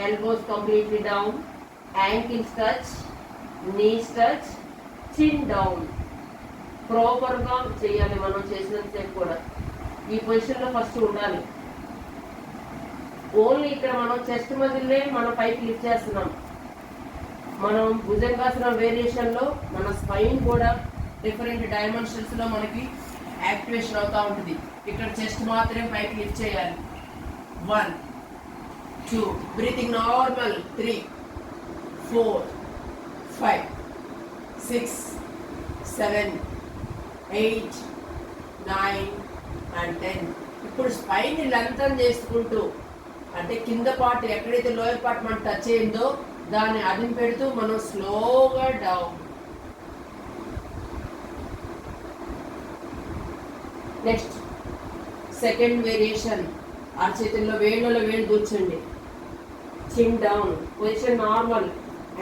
elbows completely down, ankles touch, knees touch, chin down. ప్రాపర్గా చేయాలి. మనం చేసినంతసేపు కూడా ఈ పొజిషన్లో ఫస్ట్ ఉండాలి. ఓన్లీ ఇక్కడ మనం చెస్ట్ మజిల్లే మనం పైకి లిఫ్ట్ చేస్తున్నాం. మనం భుజంగాసనం వేరియేషన్లో మన స్పైన్ కూడా డిఫరెంట్ డైమెన్షన్స్లో మనకి యాక్టివేషన్ అవుతూ ఉంటుంది. ఇక్కడ చెస్ట్ మాత్రమే పైకి లిఫ్ట్ చేయాలి. 1 2 బ్రీతింగ్ నార్మల్. 3 4 5 6 7 8 9 and 10. ఇప్పుడు స్పైన్ లెంతన్ చేసుకుంటూ, అంటే కింద పార్ట్ ఎక్కడైతే లోయర్ పార్ట్ మనం టచ్ అయిందో దాన్ని అదిం పెడుతూ మనం స్లోగా డౌన్. Next second variation. అరచేతుల్లో వేళ్ళలో వేలు కూర్చోండి. Chin down. Position normal.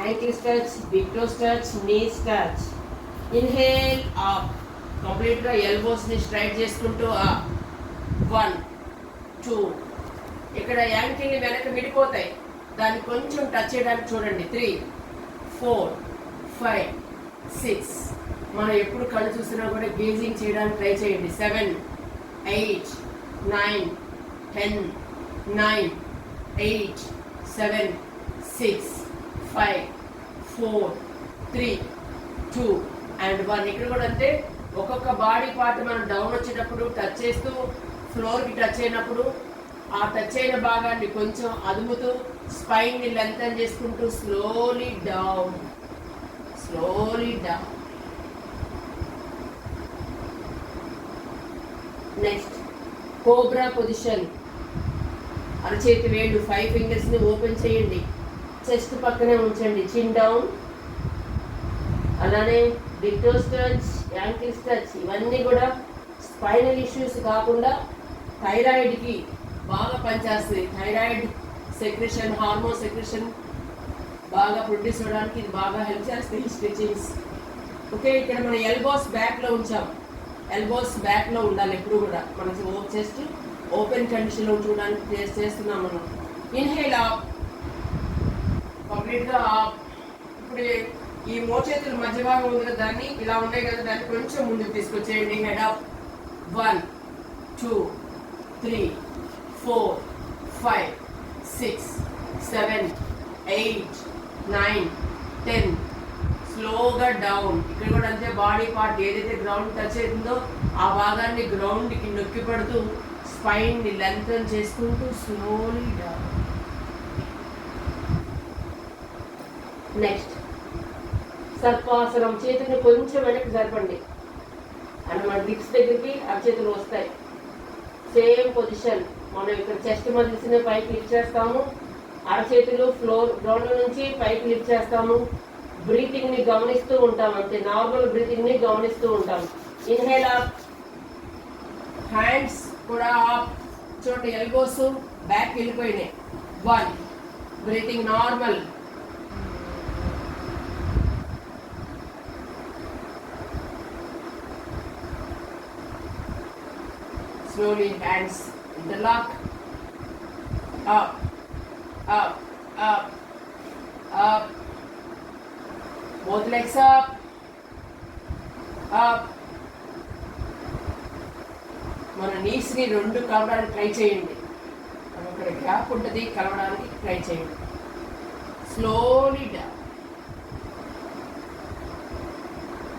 Ankles touch, big toes touch, knees touch. Inhale up. కంప్లీట్గా ఎల్బోస్ని స్ట్రైట్ చేసుకుంటూ అప్. 1 2. ఇక్కడ యాంకిల్ని వెనక విడిపోతాయి, దాన్ని కొంచెం టచ్ చేయడానికి చూడండి. 3 4 5 6. మనం ఎప్పుడు కళ్ళు చూసినా కూడా గేజింగ్ చేయడానికి ట్రై చేయండి. 7 8 9 10 9 8 7 6 5 4 3 2 and 1. ఇక్కడ కూడా అంతే. ఒక్కొక్క బాడీ పార్ట్ మనం డౌన్ వచ్చేటప్పుడు టచ్ చేస్తూ ఫ్లోర్కి టచ్ అయినప్పుడు ఆ టచ్ అయిన భాగాన్ని కొంచెం అదుముతూ స్పైన్ని లెంతన్ చేసుకుంటూ slowly down. Next cobra position. అరచేతి వేళ్ళు 5 ఫింగర్స్ని ఓపెన్ చేయండి. చెస్ట్ పక్కనే ఉంచండి. Chin down. అలానే big toes touch, ankles touch. ఇవన్నీ కూడా స్పైనల్ ఇష్యూస్ కాకుండా థైరాయిడ్కి బాగా పనిచేస్తుంది. థైరాయిడ్ సెక్రెషన్, హార్మోన్ సెక్రెషన్ బాగా ప్రొడ్యూస్ అవ్వడానికి ఇది బాగా హెల్ప్ చేస్తాయి స్ట్రెచింగ్స్. ఓకే, ఇక్కడ మన ఎల్బోస్ బ్యాక్లో ఉంచాం. ఎల్బోస్ బ్యాక్లో ఉండాలి ఎప్పుడు కూడా. మనకి చెస్ట్ ఓపెన్ కండిషన్లో చూడడానికి చేస్తున్నాం మనం. Inhale up. కంప్లీట్గా అప్. ఇప్పుడు ఈ మోచేతులు మధ్య భాగం ఉంది కదా, దాన్ని ఇలా ఉన్నాయి కదా, దాన్ని కొంచెం ముందుకు తీసుకొచ్చేయండి. Head up. 1 2 3 4 5 6 7 8 9 10. స్లోగా డౌన్. ఇక్కడ కూడా అంతే. బాడీ పార్ట్ ఏదైతే గ్రౌండ్ టచ్ అవుతుందో ఆ భాగాన్ని గ్రౌండ్కి నొక్కి పడుతూ స్పైన్ని లెంతన్ చేసుకుంటూ స్లోలీ డౌన్. నెక్స్ట్ సర్పాసనం. చేతుల్ని కొంచెం వెనక్కి జరపండి. అండ్ మన లిప్స్ దగ్గరికి అరచేతులు వస్తాయి. Same position. మనం ఇక్కడ చెస్ట్ మజిల్స్ని పైకి లిఫ్ట్ చేస్తాము. అరచేతులు ఫ్లోర్ గ్రౌండ్ నుంచి పైకి లిఫ్ట్ చేస్తాము. బ్రీతింగ్ని గమనిస్తూ ఉంటాం. అంతే, నార్మల్ బ్రీతింగ్ని గమనిస్తూ ఉంటాం. Inhale up. హ్యాండ్స్ కూడా అప్. చూడండి, ఎల్బోస్ బ్యాక్ వెళ్ళిపోయినాయి. 1. Breathing normal. Slowly hands interlock. Up, up, up, up. Both legs up, up. మన నీస్ని 2 కలవడానికి ట్రై చేయండి. ఇక్కడ గ్యాప్ ఉంటుంది, కలవడానికి ట్రై చేయండి. Slowly down.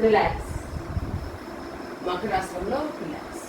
రిలాక్స్. మకరాసనంలో రిలాక్స్.